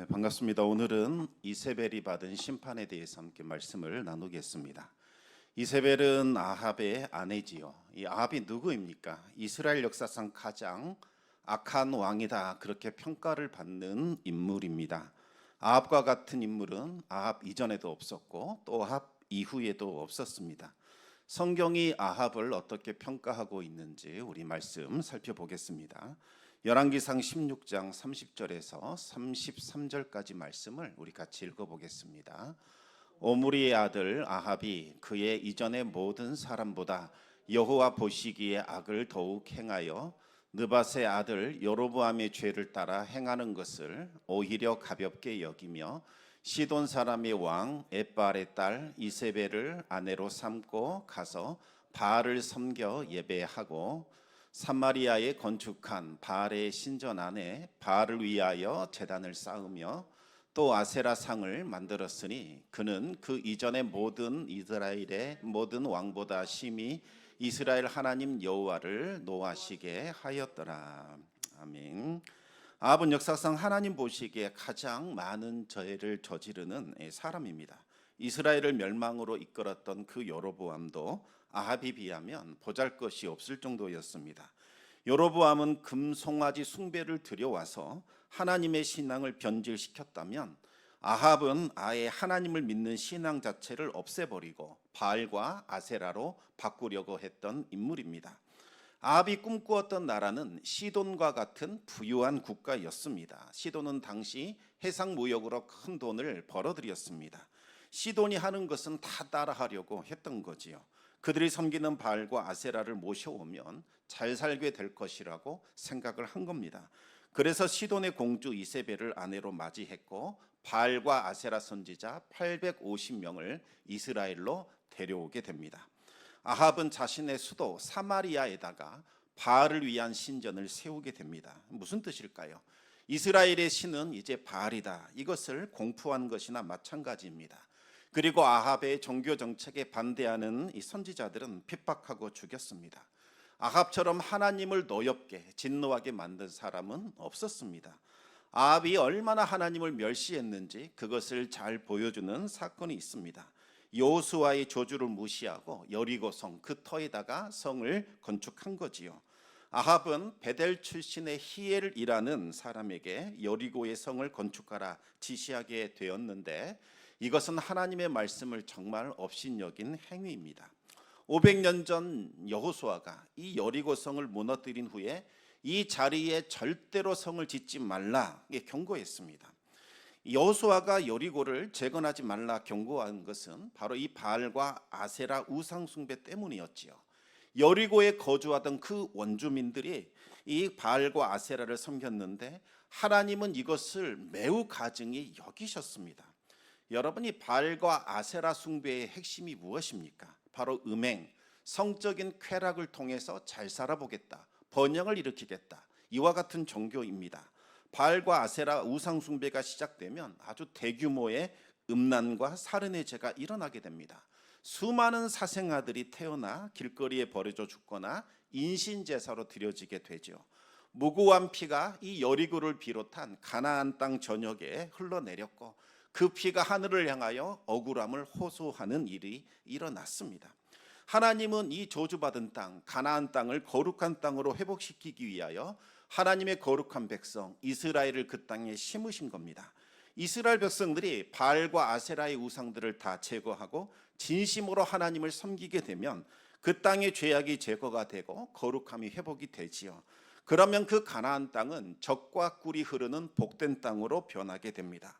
네, 반갑습니다. 오늘은 이세벨이 받은 심판에 대해서 함께 말씀을 나누겠습니다. 이세벨은 아합의 아내지요. 이 아합이 누구입니까? 이스라엘 역사상 가장 악한 왕이다, 그렇게 평가를 받는 인물입니다. 아합과 같은 인물은 아합 이전에도 없었고 또 아합 이후에도 없었습니다. 성경이 아합을 어떻게 평가하고 있는지 우리 말씀 살펴보겠습니다. 열왕기상 16장 30절에서 33절까지 말씀을 우리 같이 읽어보겠습니다. 오므리의 아들 아합이 그의 이전의 모든 사람보다 여호와 보시기에 악을 더욱 행하여 느밧의 아들 여로보암의 죄를 따라 행하는 것을 오히려 가볍게 여기며 시돈 사람의 왕 엣바알의 딸 이세벨을 아내로 삼고 가서 바알을 섬겨 예배하고 사마리아에 건축한 바알의 신전 안에 바알을 위하여 제단을 쌓으며 또 아세라 상을 만들었으니 그는 그 이전의 모든 이스라엘의 모든 왕보다 심히 이스라엘 하나님 여호와를 노하시게 하였더라. 아멘. 아합은 역사상 하나님 보시기에 가장 많은 죄를 저지르는 사람입니다. 이스라엘을 멸망으로 이끌었던 그 여로보암도 아합에 비하면 보잘것이 없을 정도였습니다. 여로보암은 금송아지 숭배를 들여와서 하나님의 신앙을 변질시켰다면 아합은 아예 하나님을 믿는 신앙 자체를 없애버리고 바알과 아세라로 바꾸려고 했던 인물입니다. 아합이 꿈꾸었던 나라는 시돈과 같은 부유한 국가였습니다. 시돈은 당시 해상무역으로 큰 돈을 벌어들였습니다. 시돈이 하는 것은 다 따라하려고 했던 거지요. 그들이 섬기는 바알과 아세라를 모셔오면 잘 살게 될 것이라고 생각을 한 겁니다. 그래서 시돈의 공주 이세벨을 아내로 맞이했고 바알과 아세라 선지자 850명을 이스라엘로 데려오게 됩니다. 아합은 자신의 수도 사마리아에다가 바알을 위한 신전을 세우게 됩니다. 무슨 뜻일까요? 이스라엘의 신은 이제 바알이다, 이것을 공포한 것이나 마찬가지입니다. 그리고 아합의 종교 정책에 반대하는 이 선지자들은 핍박하고 죽였습니다. 아합처럼 하나님을 노엽게 진노하게 만든 사람은 없었습니다. 아합이 얼마나 하나님을 멸시했는지 그것을 잘 보여주는 사건이 있습니다. 여호수아의 저주를 무시하고 여리고성 그 터에다가 성을 건축한 거지요. 아합은 베델 출신의 히엘이라는 사람에게 여리고의 성을 건축하라 지시하게 되었는데 이것은 하나님의 말씀을 정말 업신여긴 행위입니다. 500년 전 여호수아가 이 여리고성을 무너뜨린 후에 이 자리에 절대로 성을 짓지 말라 경고했습니다. 여호수아가 여리고를 재건하지 말라 경고한 것은 바로 이 바알과 아세라 우상 숭배 때문이었지요. 여리고에 거주하던 그 원주민들이 이 바알과 아세라를 섬겼는데 하나님은 이것을 매우 가증히 여기셨습니다. 여러분, 이 바알과 아세라 숭배의 핵심이 무엇입니까? 바로 음행, 성적인 쾌락을 통해서 잘 살아보겠다, 번영을 일으키겠다, 이와 같은 종교입니다. 바알과 아세라 우상 숭배가 시작되면 아주 대규모의 음란과 살인의 죄가 일어나게 됩니다. 수많은 사생아들이 태어나 길거리에 버려져 죽거나 인신제사로 드려지게 되죠. 무고한 피가 이 여리고를 비롯한 가나안 땅 전역에 흘러내렸고 그 피가 하늘을 향하여 억울함을 호소하는 일이 일어났습니다. 하나님은 이 저주받은 땅 가나안 땅을 거룩한 땅으로 회복시키기 위하여 하나님의 거룩한 백성 이스라엘을 그 땅에 심으신 겁니다. 이스라엘 백성들이 바알과 아세라의 우상들을 다 제거하고 진심으로 하나님을 섬기게 되면 그 땅의 죄악이 제거가 되고 거룩함이 회복이 되지요. 그러면 그 가나안 땅은 젖과 꿀이 흐르는 복된 땅으로 변하게 됩니다.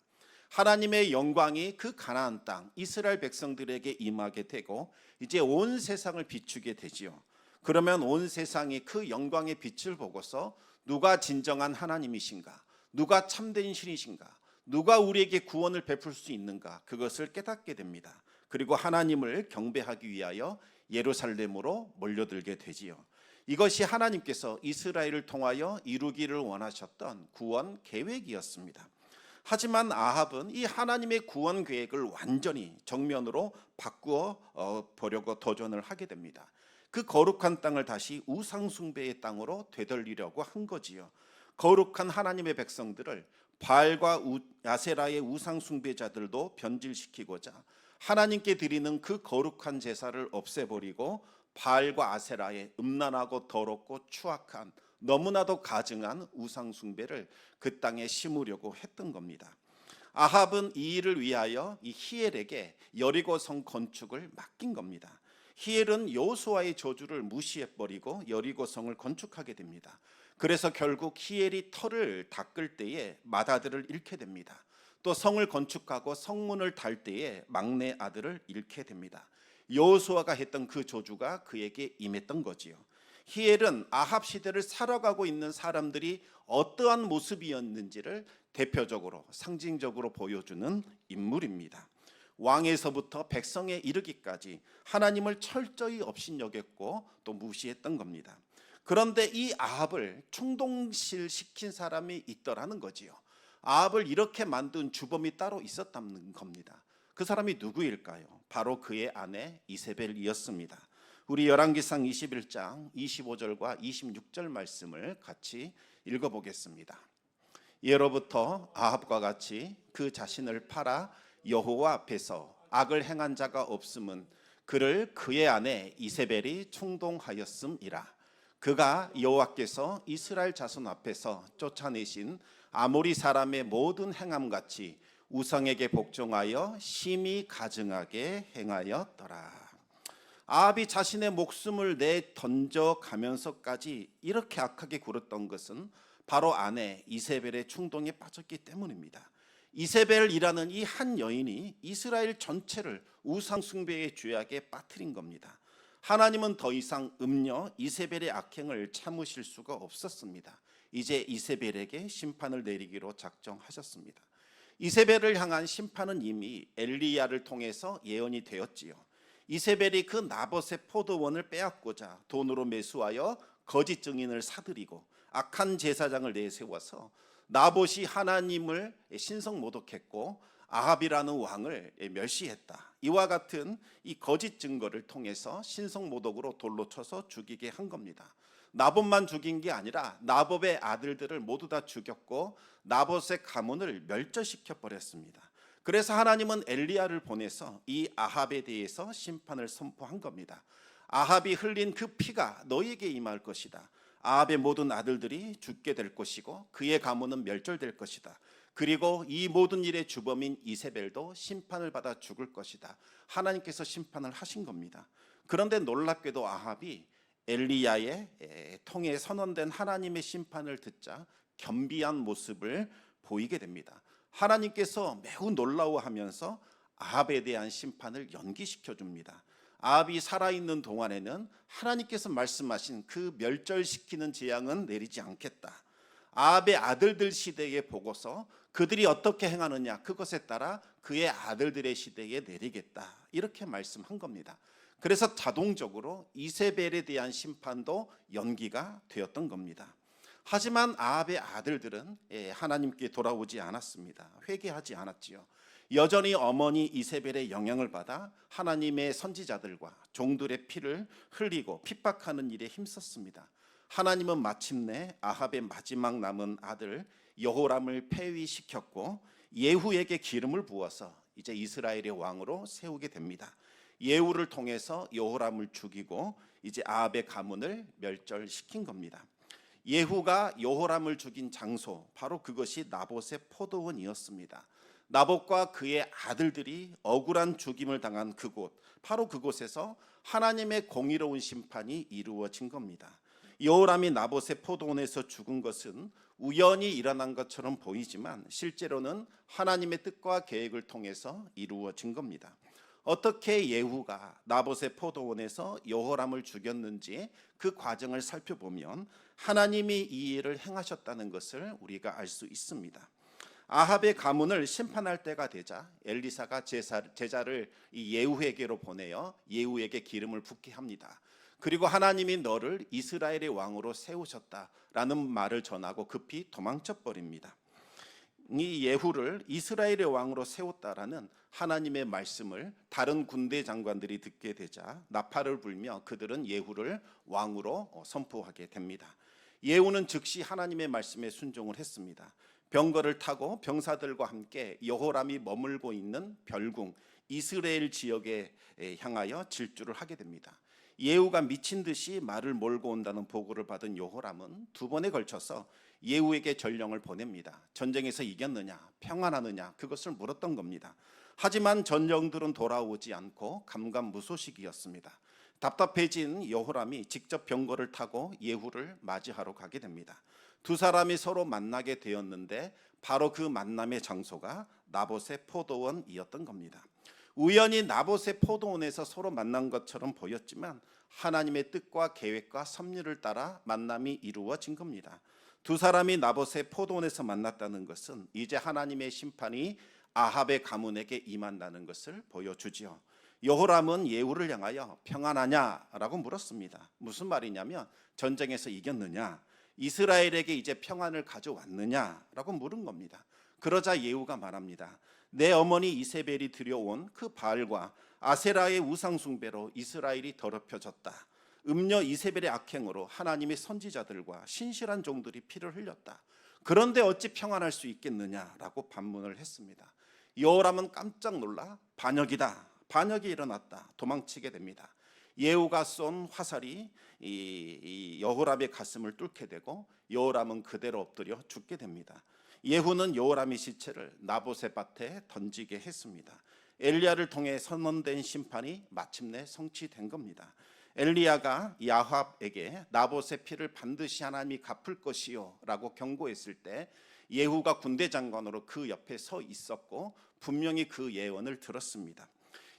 하나님의 영광이 그 가나안 땅 이스라엘 백성들에게 임하게 되고 이제 온 세상을 비추게 되지요. 그러면 온 세상이 그 영광의 빛을 보고서 누가 진정한 하나님이신가, 누가 참된 신이신가, 누가 우리에게 구원을 베풀 수 있는가, 그것을 깨닫게 됩니다. 그리고 하나님을 경배하기 위하여 예루살렘으로 몰려들게 되지요. 이것이 하나님께서 이스라엘을 통하여 이루기를 원하셨던 구원 계획이었습니다. 하지만 아합은 이 하나님의 구원 계획을 완전히 정면으로 바꾸어 보려고 도전을 하게 됩니다. 그 거룩한 땅을 다시 우상 숭배의 땅으로 되돌리려고 한 거지요. 거룩한 하나님의 백성들을 바알과 아세라의 우상 숭배자들도 변질시키고자 하나님께 드리는 그 거룩한 제사를 없애버리고 바알과 아세라의 음란하고 더럽고 추악한 너무나도 가증한 우상 숭배를 그 땅에 심으려고 했던 겁니다. 아합은 이 일을 위하여 이 히엘에게 여리고성 건축을 맡긴 겁니다. 히엘은 여호수아의 저주를 무시해버리고 여리고성을 건축하게 됩니다. 그래서 결국 히엘이 터를 닦을 때에 맏아들을 잃게 됩니다. 또 성을 건축하고 성문을 달 때에 막내 아들을 잃게 됩니다. 여호수아가 했던 그 저주가 그에게 임했던 거지요. 히엘은 아합 시대를 살아가고 있는 사람들이 어떠한 모습이었는지를 대표적으로 상징적으로 보여주는 인물입니다. 왕에서부터 백성에 이르기까지 하나님을 철저히 업신여겼고 또 무시했던 겁니다. 그런데 이 아합을 충동시킨 사람이 있더라는 거지요. 아합을 이렇게 만든 주범이 따로 있었다는 겁니다. 그 사람이 누구일까요? 바로 그의 아내 이세벨이었습니다. 우리 열왕기상 21장 25절과 26절 말씀을 같이 읽어보겠습니다. 예로부터 아합과 같이 그 자신을 팔아 여호와 앞에서 악을 행한 자가 없음은 그를 그의 아내 이세벨이 충동하였음이라. 그가 여호와께서 이스라엘 자손 앞에서 쫓아내신 아모리 사람의 모든 행함같이 우상에게 복종하여 심히 가증하게 행하였더라. 아합이 자신의 목숨을 내 던져가면서까지 이렇게 악하게 굴었던 것은 바로 아내 이세벨의 충동에 빠졌기 때문입니다. 이세벨이라는 이 한 여인이 이스라엘 전체를 우상 숭배의 죄악에 빠뜨린 겁니다. 하나님은 더 이상 음녀 이세벨의 악행을 참으실 수가 없었습니다. 이제 이세벨에게 심판을 내리기로 작정하셨습니다. 이세벨을 향한 심판은 이미 엘리야를 통해서 예언이 되었지요. 이세벨이 그 나봇의 포도원을 빼앗고자 돈으로 매수하여 거짓 증인을 사들이고 악한 제사장을 내세워서 나봇이 하나님을 신성 모독했고 아합이라는 왕을 멸시했다. 이와 같은 이 거짓 증거를 통해서 신성 모독으로 돌로 쳐서 죽이게 한 겁니다. 나봇만 죽인 게 아니라 나봇의 아들들을 모두 다 죽였고 나봇의 가문을 멸절시켜 버렸습니다. 그래서 하나님은 엘리야를 보내서 이 아합에 대해서 심판을 선포한 겁니다. 아합이 흘린 그 피가 너희에게 임할 것이다. 아합의 모든 아들들이 죽게 될 것이고 그의 가문은 멸절될 것이다. 그리고 이 모든 일의 주범인 이세벨도 심판을 받아 죽을 것이다. 하나님께서 심판을 하신 겁니다. 그런데 놀랍게도 아합이 엘리야의 통해 선언된 하나님의 심판을 듣자 겸비한 모습을 보이게 됩니다. 하나님께서 매우 놀라워하면서 아합에 대한 심판을 연기시켜 줍니다. 아합이 살아있는 동안에는 하나님께서 말씀하신 그 멸절시키는 재앙은 내리지 않겠다. 아합의 아들들 시대에 보고서 그들이 어떻게 행하느냐 그것에 따라 그의 아들들의 시대에 내리겠다. 이렇게 말씀한 겁니다. 그래서 자동적으로 이세벨에 대한 심판도 연기가 되었던 겁니다. 하지만 아합의 아들들은 하나님께 돌아오지 않았습니다. 회개하지 않았지요. 여전히 어머니 이세벨의 영향을 받아 하나님의 선지자들과 종들의 피를 흘리고 핍박하는 일에 힘썼습니다. 하나님은 마침내 아합의 마지막 남은 아들 여호람을 폐위시켰고 예후에게 기름을 부어서 이제 이스라엘의 왕으로 세우게 됩니다. 예후를 통해서 여호람을 죽이고 이제 아합의 가문을 멸절시킨 겁니다. 예후가 여호람을 죽인 장소 바로 그것이 나봇의 포도원이었습니다. 나봇과 그의 아들들이 억울한 죽임을 당한 그곳 바로 그곳에서 하나님의 공의로운 심판이 이루어진 겁니다. 여호람이 나봇의 포도원에서 죽은 것은 우연히 일어난 것처럼 보이지만 실제로는 하나님의 뜻과 계획을 통해서 이루어진 겁니다. 어떻게 예후가 나봇의 포도원에서 여호람을 죽였는지 그 과정을 살펴보면 하나님이 이 일을 행하셨다는 것을 우리가 알 수 있습니다. 아합의 가문을 심판할 때가 되자 엘리사가 제자를 이 예후에게로 보내어 예후에게 기름을 붓게 합니다. 그리고 하나님이 너를 이스라엘의 왕으로 세우셨다라는 말을 전하고 급히 도망쳐 버립니다. 이 예후를 이스라엘의 왕으로 세웠다라는 하나님의 말씀을 다른 군대 장관들이 듣게 되자 나팔을 불며 그들은 예후를 왕으로 선포하게 됩니다. 예후는 즉시 하나님의 말씀에 순종을 했습니다. 병거를 타고 병사들과 함께 여호람이 머물고 있는 별궁 이스라엘 지역에 향하여 질주를 하게 됩니다. 예후가 미친 듯이 말을 몰고 온다는 보고를 받은 여호람은 두 번에 걸쳐서 예후에게 전령을 보냅니다. 전쟁에서 이겼느냐, 평안하느냐, 그것을 물었던 겁니다. 하지만 전령들은 돌아오지 않고 감감무소식이었습니다. 답답해진 여호람이 직접 병거를 타고 예후를 맞이하러 가게 됩니다. 두 사람이 서로 만나게 되었는데 바로 그 만남의 장소가 나봇의 포도원이었던 겁니다. 우연히 나봇의 포도원에서 서로 만난 것처럼 보였지만 하나님의 뜻과 계획과 섭리를 따라 만남이 이루어진 겁니다. 두 사람이 나봇의 포도원에서 만났다는 것은 이제 하나님의 심판이 아합의 가문에게 임한다는 것을 보여주지요. 여호람은 예후를 향하여 평안하냐라고 물었습니다. 무슨 말이냐면 전쟁에서 이겼느냐, 이스라엘에게 이제 평안을 가져왔느냐라고 물은 겁니다. 그러자 예후가 말합니다. 내 어머니 이세벨이 들여온 그 바알과 아세라의 우상 숭배로 이스라엘이 더럽혀졌다. 음녀 이세벨의 악행으로 하나님의 선지자들과 신실한 종들이 피를 흘렸다. 그런데 어찌 평안할 수 있겠느냐라고 반문을 했습니다. 여호람은 깜짝 놀라 반역이다. 반역이 일어났다. 도망치게 됩니다. 예후가 쏜 화살이 이 여호람의 가슴을 뚫게 되고 여호람은 그대로 엎드려 죽게 됩니다. 예후는 여호람의 시체를 나봇의 밭에 던지게 했습니다. 엘리야를 통해 선언된 심판이 마침내 성취된 겁니다. 엘리야가 야합에게 나봇의 피를 반드시 하나님이 갚을 것이요 라고 경고했을 때 예후가 군대 장관으로 그 옆에 서 있었고 분명히 그 예언을 들었습니다.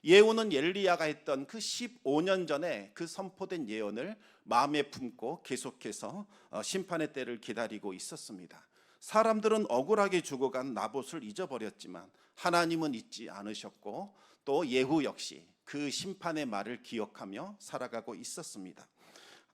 예후는 엘리야가 했던 그 15년 전에 그 선포된 예언을 마음에 품고 계속해서 심판의 때를 기다리고 있었습니다. 사람들은 억울하게 죽어간 나봇을 잊어버렸지만 하나님은 잊지 않으셨고 또 예후 역시 그 심판의 말을 기억하며 살아가고 있었습니다.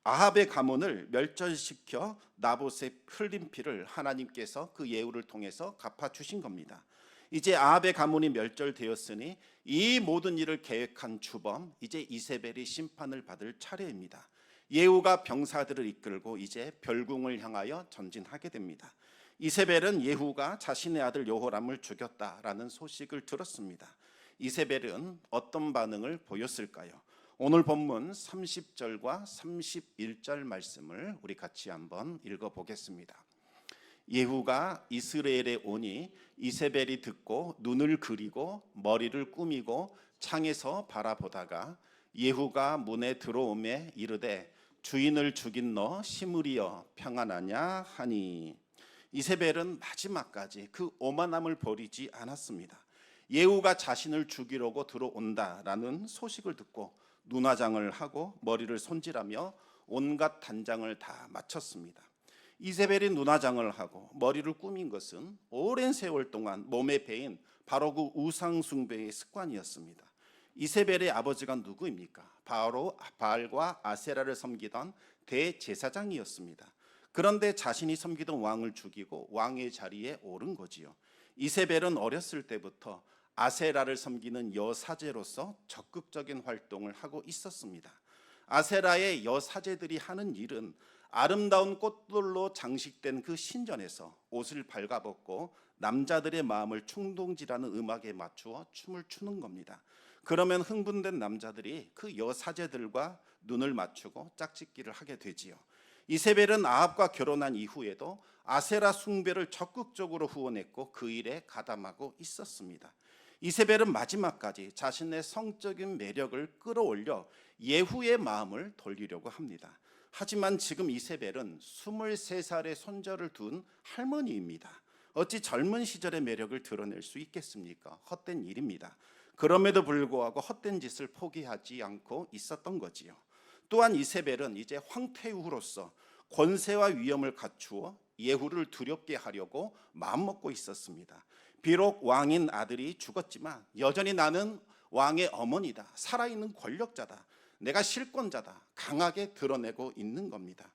아합의 가문을 멸절시켜 나봇의 흘린 피를 하나님께서 그 예후를 통해서 갚아주신 겁니다. 이제 아합의 가문이 멸절되었으니 이 모든 일을 계획한 주범 이제 이세벨이 심판을 받을 차례입니다. 예후가 병사들을 이끌고 이제 별궁을 향하여 전진하게 됩니다. 이세벨은 예후가 자신의 아들 여호람을 죽였다라는 소식을 들었습니다. 이세벨은 어떤 반응을 보였을까요? 오늘 본문 30절과 31절 말씀을 우리 같이 한번 읽어보겠습니다. 예후가 이스라엘에 오니 이세벨이 듣고 눈을 그리고 머리를 꾸미고 창에서 바라보다가 예후가 문에 들어오매 이르되 주인을 죽인 너 시므리여 평안하냐 하니 이세벨은 마지막까지 그 오만함을 버리지 않았습니다. 예후가 자신을 죽이려고 들어온다라는 소식을 듣고 눈화장을 하고 머리를 손질하며 온갖 단장을 다 마쳤습니다. 이세벨이 눈화장을 하고 머리를 꾸민 것은 오랜 세월 동안 몸에 배인 바로 그 우상 숭배의 습관이었습니다. 이세벨의 아버지가 누구입니까? 바로 바알과 아세라를 섬기던 대제사장이었습니다. 그런데 자신이 섬기던 왕을 죽이고 왕의 자리에 오른 거지요. 이세벨은 어렸을 때부터 아세라를 섬기는 여사제로서 적극적인 활동을 하고 있었습니다. 아세라의 여사제들이 하는 일은 아름다운 꽃들로 장식된 그 신전에서 옷을 발가벗고 남자들의 마음을 충동질하는 음악에 맞추어 춤을 추는 겁니다. 그러면 흥분된 남자들이 그 여사제들과 눈을 맞추고 짝짓기를 하게 되지요. 이세벨은 아합과 결혼한 이후에도 아세라 숭배를 적극적으로 후원했고 그 일에 가담하고 있었습니다. 이세벨은 마지막까지 자신의 성적인 매력을 끌어올려 예후의 마음을 돌리려고 합니다. 하지만 지금 이세벨은 23살의 손자를 둔 할머니입니다. 어찌 젊은 시절의 매력을 드러낼 수 있겠습니까? 헛된 일입니다. 그럼에도 불구하고 헛된 짓을 포기하지 않고 있었던 거지요. 또한 이세벨은 이제 황태후로서 권세와 위엄을 갖추어 예후를 두렵게 하려고 마음먹고 있었습니다. 비록 왕인 아들이 죽었지만 여전히 나는 왕의 어머니다. 살아있는 권력자다. 내가 실권자다. 강하게 드러내고 있는 겁니다.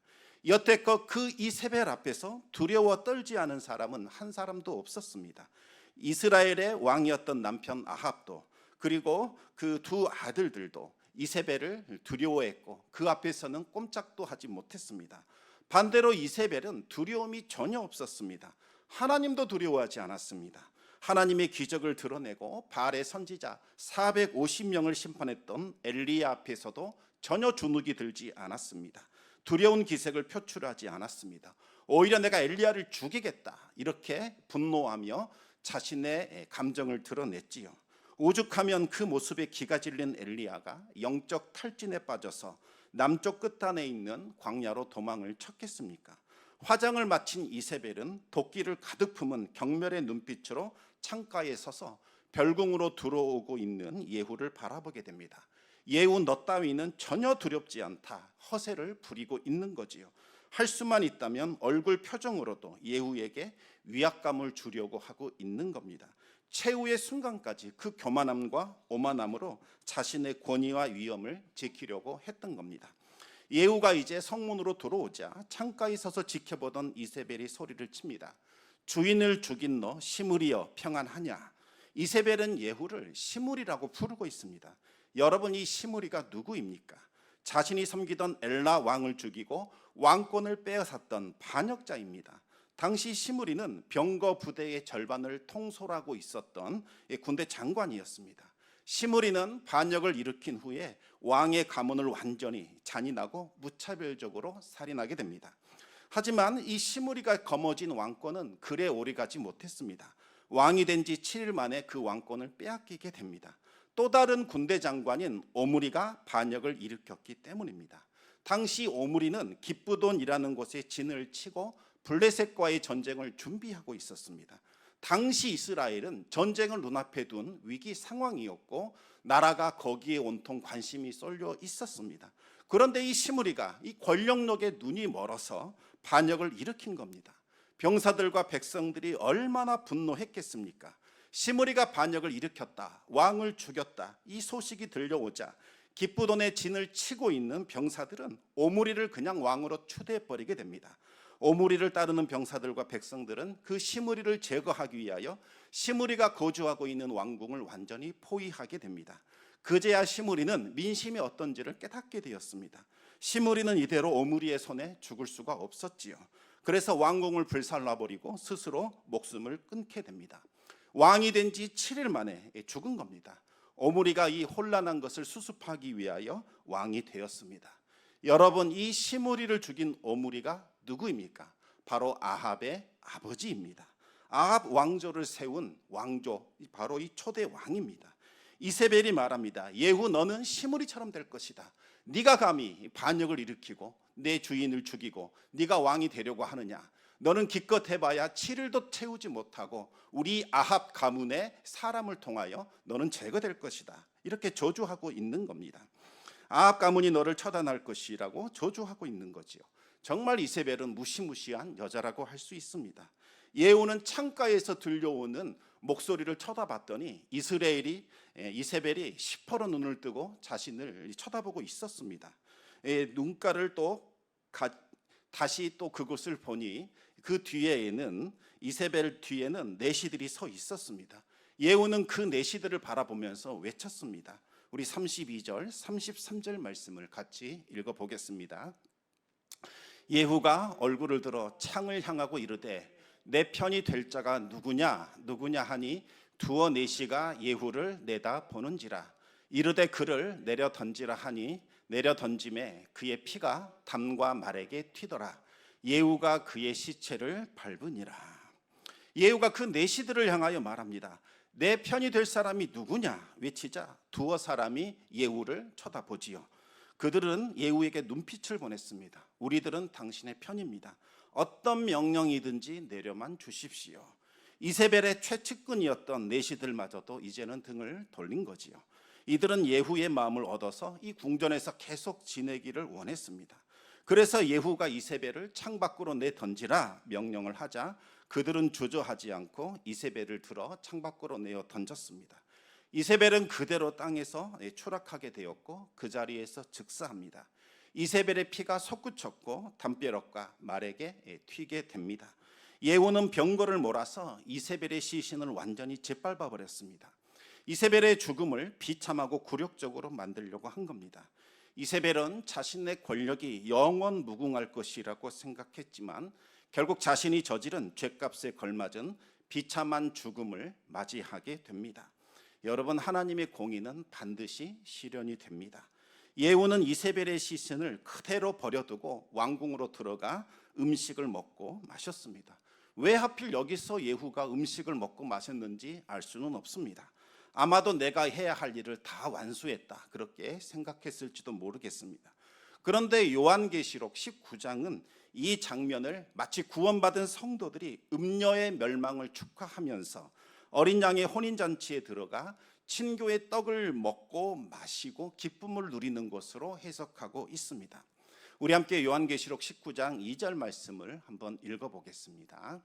여태껏 그 이세벨 앞에서 두려워 떨지 않은 사람은 한 사람도 없었습니다. 이스라엘의 왕이었던 남편 아합도 그리고 그 두 아들들도 이세벨을 두려워했고 그 앞에서는 꼼짝도 하지 못했습니다. 반대로 이세벨은 두려움이 전혀 없었습니다. 하나님도 두려워하지 않았습니다. 하나님의 기적을 드러내고 바알의 선지자 450명을 심판했던 엘리야 앞에서도 전혀 주눅이 들지 않았습니다. 두려운 기색을 표출하지 않았습니다. 오히려 내가 엘리야를 죽이겠다 이렇게 분노하며 자신의 감정을 드러냈지요. 오죽하면 그 모습에 기가 질린 엘리야가 영적 탈진에 빠져서 남쪽 끝단에 있는 광야로 도망을 쳤겠습니까? 화장을 마친 이세벨은 도끼를 가득 품은 경멸의 눈빛으로 창가에 서서 별궁으로 들어오고 있는 예후를 바라보게 됩니다. 예후 너 따위는 전혀 두렵지 않다 허세를 부리고 있는 거지요. 할 수만 있다면 얼굴 표정으로도 예후에게 위압감을 주려고 하고 있는 겁니다. 최후의 순간까지 그 교만함과 오만함으로 자신의 권위와 위엄을 지키려고 했던 겁니다. 예후가 이제 성문으로 들어오자 창가에 서서 지켜보던 이세벨이 소리를 칩니다. 주인을 죽인 너 시므리여 평안하냐? 이세벨은 예후를 시므리라고 부르고 있습니다. 여러분, 이 시므리가 누구입니까? 자신이 섬기던 엘라 왕을 죽이고 왕권을 빼앗았던 반역자입니다. 당시 시므리는 병거 부대의 절반을 통솔하고 있었던 군대 장관이었습니다. 시므리는 반역을 일으킨 후에 왕의 가문을 완전히 잔인하고 무차별적으로 살인하게 됩니다. 하지만 이 시므리가 거머쥔 왕권은 그래 오래가지 못했습니다. 왕이 된 지 7일 만에 그 왕권을 빼앗기게 됩니다. 또 다른 군대 장관인 오므리가 반역을 일으켰기 때문입니다. 당시 오므리는 기브돈이라는 곳에 진을 치고 블레셋과의 전쟁을 준비하고 있었습니다. 당시 이스라엘은 전쟁을 눈앞에 둔 위기 상황이었고 나라가 거기에 온통 관심이 쏠려 있었습니다. 그런데 이 시므리가 이 권력력에 눈이 멀어서 반역을 일으킨 겁니다. 병사들과 백성들이 얼마나 분노했겠습니까? 시므리가 반역을 일으켰다, 왕을 죽였다, 이 소식이 들려오자 기브돈의 진을 치고 있는 병사들은 오므리를 그냥 왕으로 추대해버리게 됩니다. 오므리를 따르는 병사들과 백성들은 그 시므리를 제거하기 위하여 시므리가 거주하고 있는 왕궁을 완전히 포위하게 됩니다. 그제야 시므리는 민심이 어떤지를 깨닫게 되었습니다. 시므리는 이대로 오므리의 손에 죽을 수가 없었지요. 그래서 왕궁을 불살라버리고 스스로 목숨을 끊게 됩니다. 왕이 된 지 7일 만에 죽은 겁니다. 오므리가 이 혼란한 것을 수습하기 위하여 왕이 되었습니다. 여러분, 이 시므리를 죽인 오므리가 누구입니까? 바로 아합의 아버지입니다. 아합 왕조를 세운 왕조, 바로 이 초대 왕입니다. 이세벨이 말합니다. 예후 너는 시므리처럼 될 것이다. 네가 감히 반역을 일으키고 내 주인을 죽이고 네가 왕이 되려고 하느냐? 너는 기껏 해봐야 7일도 채우지 못하고 우리 아합 가문의 사람을 통하여 너는 제거될 것이다. 이렇게 저주하고 있는 겁니다. 아합 가문이 너를 처단할 것이라고 저주하고 있는 거지요. 정말 이세벨은 무시무시한 여자라고 할 수 있습니다. 예후는 창가에서 들려오는 목소리를 쳐다봤더니 이세벨이 시퍼런 눈을 뜨고 자신을 쳐다보고 있었습니다. 눈가를 다시 또 그곳을 보니 그 뒤에는 이세벨 뒤에는 내시들이 서 있었습니다. 예후는 그 내시들을 바라보면서 외쳤습니다. 우리 32절, 33절 말씀을 같이 읽어보겠습니다. 예후가 얼굴을 들어 창을 향하고 이르되 내 편이 될 자가 누구냐 하니 두어 내시가 예후를 내다 보는지라. 이르되 그를 내려 던지라 하니 내려 던짐에 그의 피가 담과 말에게 튀더라. 예후가 그의 시체를 밟으니라. 예후가 그 내시들을 향하여 말합니다. 내 편이 될 사람이 누구냐 외치자 두어 사람이 예후를 쳐다보지요. 그들은 예후에게 눈빛을 보냈습니다. 우리들은 당신의 편입니다. 어떤 명령이든지 내려만 주십시오. 이세벨의 최측근이었던 내시들마저도 이제는 등을 돌린 거지요. 이들은 예후의 마음을 얻어서 이 궁전에서 계속 지내기를 원했습니다. 그래서 예후가 이세벨을 창 밖으로 내던지라 명령을 하자 그들은 주저하지 않고 이세벨을 들어 창 밖으로 내어 던졌습니다. 이세벨은 그대로 땅에서 추락하게 되었고 그 자리에서 즉사합니다. 이세벨의 피가 솟구쳤고 담벼락과 말에게 튀게 됩니다. 예후는 병거를 몰아서 이세벨의 시신을 완전히 짓밟아 버렸습니다. 이세벨의 죽음을 비참하고 굴욕적으로 만들려고 한 겁니다. 이세벨은 자신의 권력이 영원 무궁할 것이라고 생각했지만 결국 자신이 저지른 죄값에 걸맞은 비참한 죽음을 맞이하게 됩니다. 여러분, 하나님의 공의는 반드시 실현이 됩니다. 예후는 이세벨의 시신을 그대로 버려두고 왕궁으로 들어가 음식을 먹고 마셨습니다. 왜 하필 여기서 예후가 음식을 먹고 마셨는지 알 수는 없습니다. 아마도 내가 해야 할 일을 다 완수했다, 그렇게 생각했을지도 모르겠습니다. 그런데 요한계시록 19장은 이 장면을 마치 구원받은 성도들이 음녀의 멸망을 축하하면서 어린 양의 혼인잔치에 들어가 친교의 떡을 먹고 마시고 기쁨을 누리는 것으로 해석하고 있습니다. 우리 함께 요한계시록 19장 2절 말씀을 한번 읽어보겠습니다.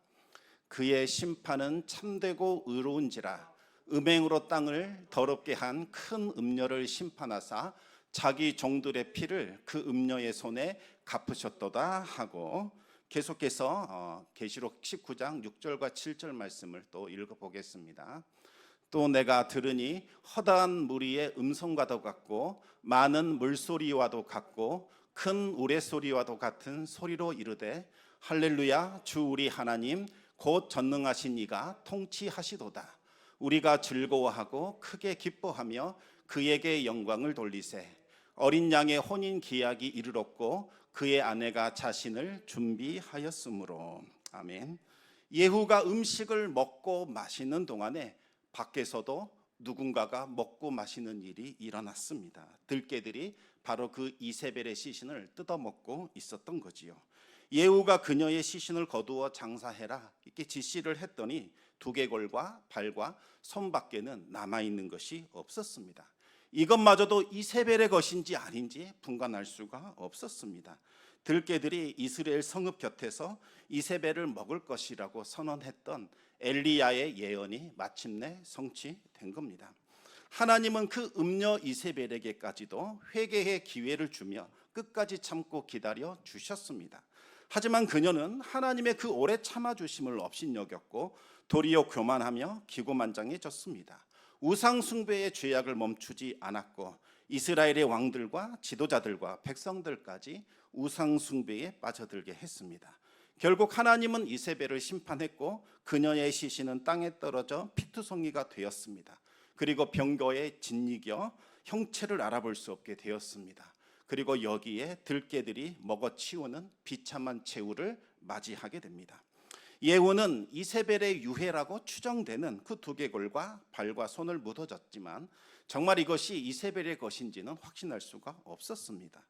그의 심판은 참되고 의로운지라 음행으로 땅을 더럽게 한 큰 음녀를 심판하사 자기 종들의 피를 그 음녀의 손에 갚으셨도다 하고, 계속해서 계시록 19장 6절과 7절 말씀을 또 읽어보겠습니다. 또 내가 들으니 허다한 무리의 음성과도 같고 많은 물소리와도 같고 큰 우레소리와도 같은 소리로 이르되 할렐루야, 주 우리 하나님 곧 전능하신 이가 통치하시도다. 우리가 즐거워하고 크게 기뻐하며 그에게 영광을 돌리세. 어린 양의 혼인 기약이 이르렀고 그의 아내가 자신을 준비하였으므로. 아멘. 예후가 음식을 먹고 마시는 동안에 밖에서도 누군가가 먹고 마시는 일이 일어났습니다. 들깨들이 바로 그 이세벨의 시신을 뜯어먹고 있었던 거지요. 예후가 그녀의 시신을 거두어 장사해라 이렇게 지시를 했더니 두개골과 발과 손밖에는 남아있는 것이 없었습니다. 이것마저도 이세벨의 것인지 아닌지 분간할 수가 없었습니다. 들깨들이 이스라엘 성읍 곁에서 이세벨을 먹을 것이라고 선언했던 엘리야의 예언이 마침내 성취된 겁니다. 하나님은 그 음녀 이세벨에게까지도 회개의 기회를 주며 끝까지 참고 기다려 주셨습니다. 하지만 그녀는 하나님의 그 오래 참아주심을 업신여겼고 도리어 교만하며 기고만장해졌습니다. 우상 숭배의 죄악을 멈추지 않았고 이스라엘의 왕들과 지도자들과 백성들까지 우상 숭배에 빠져들게 했습니다. 결국 하나님은 이세벨을 심판했고 그녀의 시신은 땅에 떨어져 피투성이가 되었습니다. 그리고 병거에 짓이겨 형체를 알아볼 수 없게 되었습니다. 그리고 여기에 들깨들이 먹어치우는 비참한 최후를 맞이하게 됩니다. 예후는 이세벨의 유해라고 추정되는 그 두개골과 발과 손을 묻어줬지만 정말 이것이 이세벨의 것인지는 확신할 수가 없었습니다.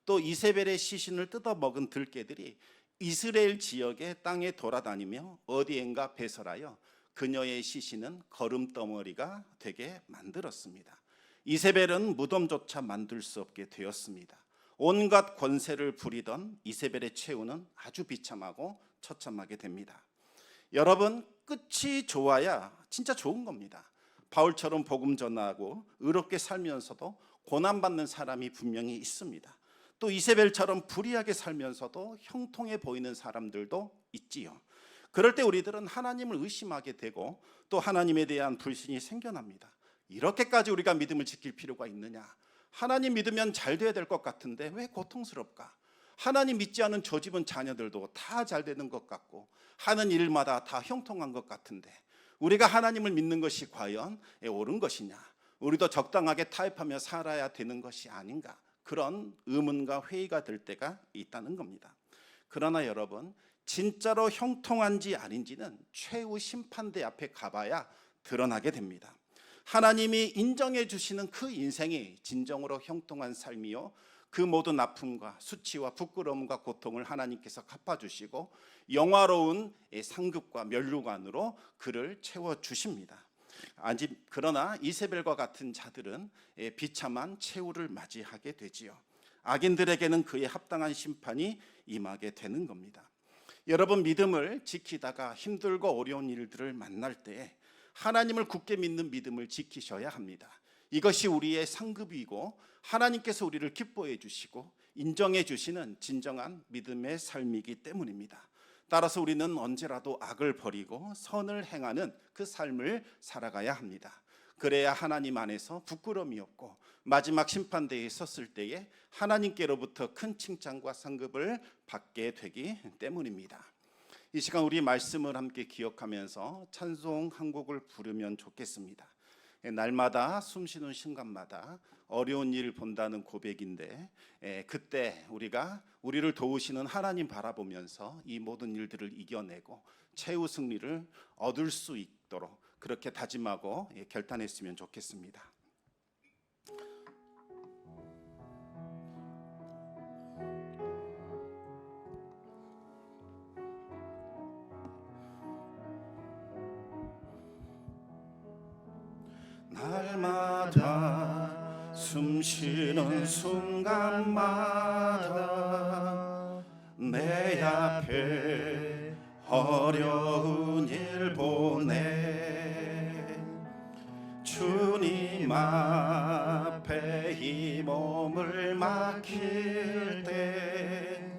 또 이세벨의 시신을 뜯어먹은 들깨들이 이스라엘 지역의 땅에 돌아다니며 어디엔가 배설하여 그녀의 시신은 거름덩어리가 되게 만들었습니다. 이세벨은 무덤조차 만들 수 없게 되었습니다. 온갖 권세를 부리던 이세벨의 최후는 아주 비참하고 처참하게 됩니다. 여러분, 끝이 좋아야 진짜 좋은 겁니다. 바울처럼 복음 전하고 의롭게 살면서도 고난받는 사람이 분명히 있습니다. 또 이세벨처럼 불의하게 살면서도 형통해 보이는 사람들도 있지요. 그럴 때 우리들은 하나님을 의심하게 되고 또 하나님에 대한 불신이 생겨납니다. 이렇게까지 우리가 믿음을 지킬 필요가 있느냐? 하나님 믿으면 잘 돼야 될 것 같은데 왜 고통스럽까? 하나님 믿지 않은 저 집은 자녀들도 다 잘 되는 것 같고 하는 일마다 다 형통한 것 같은데 우리가 하나님을 믿는 것이 과연 옳은 것이냐? 우리도 적당하게 타협하며 살아야 되는 것이 아닌가? 그런 의문과 회의가 들 때가 있다는 겁니다. 그러나 여러분, 진짜로 형통한지 아닌지는 최후 심판대 앞에 가봐야 드러나게 됩니다. 하나님이 인정해 주시는 그 인생이 진정으로 형통한 삶이요, 그 모든 아픔과 수치와 부끄러움과 고통을 하나님께서 갚아주시고 영화로운 상급과 면류관으로 그를 채워주십니다. 그러나 이세벨과 같은 자들은 비참한 최후를 맞이하게 되지요. 악인들에게는 그에 합당한 심판이 임하게 되는 겁니다. 여러분, 믿음을 지키다가 힘들고 어려운 일들을 만날 때 하나님을 굳게 믿는 믿음을 지키셔야 합니다. 이것이 우리의 상급이고 하나님께서 우리를 기뻐해 주시고 인정해 주시는 진정한 믿음의 삶이기 때문입니다. 따라서 우리는 언제라도 악을 버리고 선을 행하는 그 삶을 살아가야 합니다. 그래야 하나님 안에서 부끄러움이 없고 마지막 심판대에 섰을 때에 하나님께로부터 큰 칭찬과 상급을 받게 되기 때문입니다. 이 시간 우리 말씀을 함께 기억하면서 찬송 한 곡을 부르면 좋겠습니다. 날마다 숨쉬는 순간마다 어려운 일을 본다는 고백인데, 그때 우리를 도우시는 하나님 바라보면서 이 모든 일들을 이겨내고 최후 승리를 얻을 수 있도록 그렇게 다짐하고 결단했으면 좋겠습니다. 날마다 숨쉬는 순간마다 내 앞에 어려운 일 보내 주님 앞에 이 몸을 맡길 때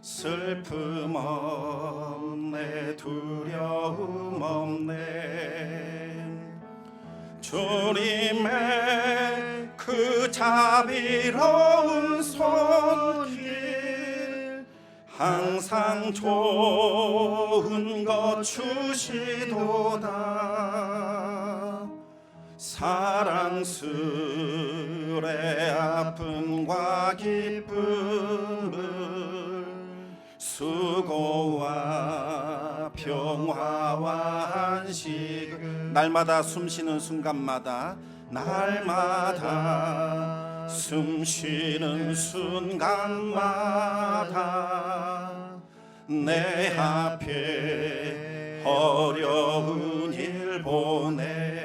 슬픔 없네 두려움 없네 주님의 그 자비로운 손길 항상 좋은 것 주시도다 사랑스레 아픔과 기쁨을 수고와 평화와 안식을 날마다 숨쉬는 순간마다 날마다 숨쉬는 순간마다 내 앞에 어려운 일 보내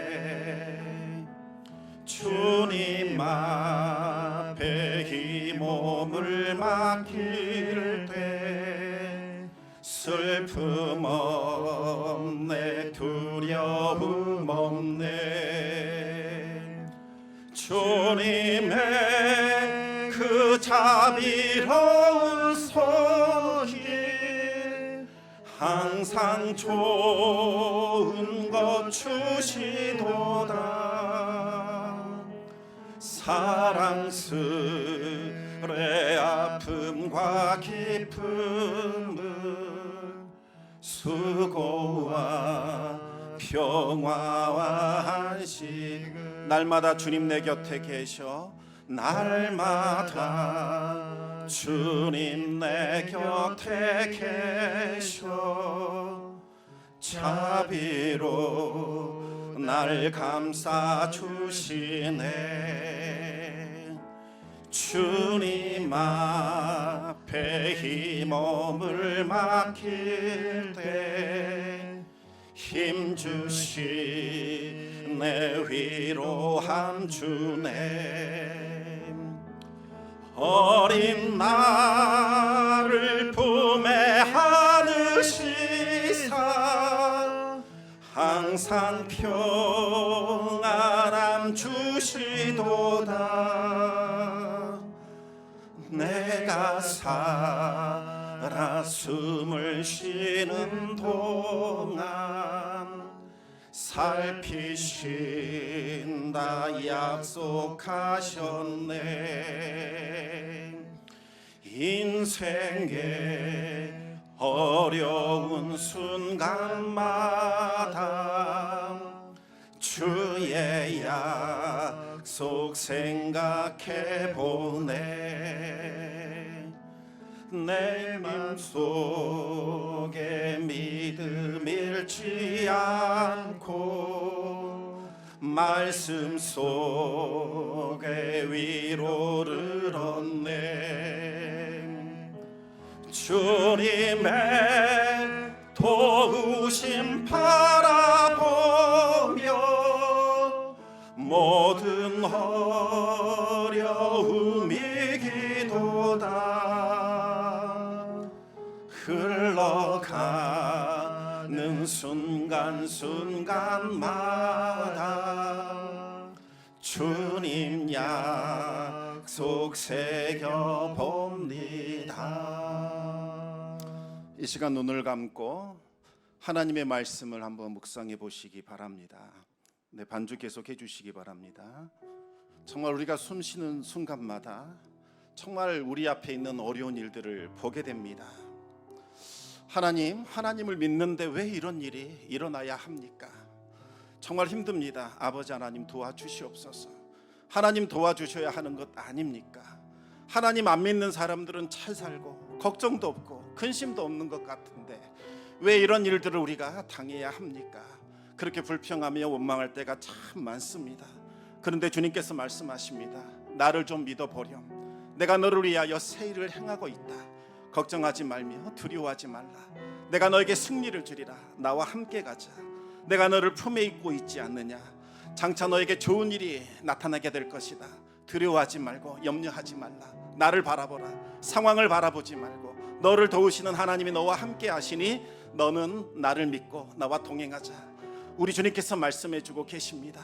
주님 앞에 이 몸을 맡길 때 슬픔 없네 두려움 없네 주님의 그 자비로운 손길 항상 좋은 것 주시도다 사랑스레 아픔과 기쁨을 수고와 평화와 안식을 날마다 주님 내 곁에 계셔 날마다 주님 내 곁에 계셔 자비로 날 감싸 주시네 주님 앞에 이 몸을 맡길 때 힘주시네 위로함 주네 어린 나를 품에 안으시사 항상 평안함 주시도다 내가 살아 숨을 쉬는 동안 살피신다 약속하셨네 인생의 어려운 순간마다 주의 약속 생각해 보네 내 맘속에 믿음 잃지 않고 말씀 속에 위로를 얻네 주님의 도우심 바라보며 모든 어려움 이기도다 흘러가는 순간순간마다 주님 약속 새겨봅니다. 이 시간 눈을 감고 하나님의 말씀을 한번 묵상해 보시기 바랍니다. 네, 반주 계속해 주시기 바랍니다. 정말 우리가 숨 쉬는 순간마다 정말 우리 앞에 있는 어려운 일들을 보게 됩니다. 하나님을 믿는데 왜 이런 일이 일어나야 합니까? 정말 힘듭니다. 아버지 하나님 도와주시옵소서. 하나님 도와주셔야 하는 것 아닙니까? 하나님 안 믿는 사람들은 잘 살고 걱정도 없고 근심도 없는 것 같은데 왜 이런 일들을 우리가 당해야 합니까? 그렇게 불평하며 원망할 때가 참 많습니다. 그런데 주님께서 말씀하십니다. 나를 좀 믿어보렴. 내가 너를 위하여 새 일을 행하고 있다. 걱정하지 말며 두려워하지 말라. 내가 너에게 승리를 주리라. 나와 함께 가자. 내가 너를 품에 입고 있지 않느냐. 장차 너에게 좋은 일이 나타나게 될 것이다. 두려워하지 말고 염려하지 말라. 나를 바라보라. 상황을 바라보지 말고 너를 도우시는 하나님이 너와 함께 하시니 너는 나를 믿고 나와 동행하자. 우리 주님께서 말씀해 주고 계십니다.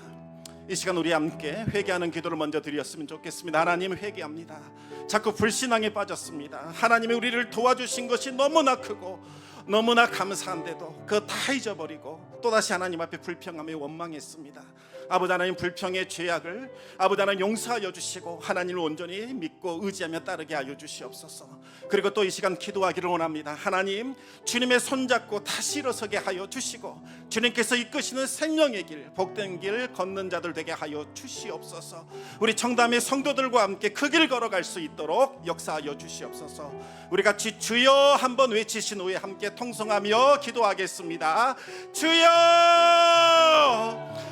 이 시간 우리 함께 회개하는 기도를 먼저 드렸으면 좋겠습니다. 하나님, 회개합니다. 자꾸 불신앙에 빠졌습니다. 하나님이 우리를 도와주신 것이 너무나 크고 너무나 감사한데도 그거 다 잊어버리고 또다시 하나님 앞에 불평하며 원망했습니다. 아버지 하나님, 불평의 죄악을 아버지 하나님 용서하여 주시고 하나님을 온전히 믿고 의지하며 따르게 하여 주시옵소서. 그리고 또 이 시간 기도하기를 원합니다. 하나님, 주님의 손잡고 다시 일어서게 하여 주시고 주님께서 이끄시는 생명의 길, 복된 길 걷는 자들 되게 하여 주시옵소서. 우리 청담의 성도들과 함께 그 길 걸어갈 수 있도록 역사하여 주시옵소서. 우리 같이 주여 한번 외치신 후에 함께 통성하며 기도하겠습니다. 주여!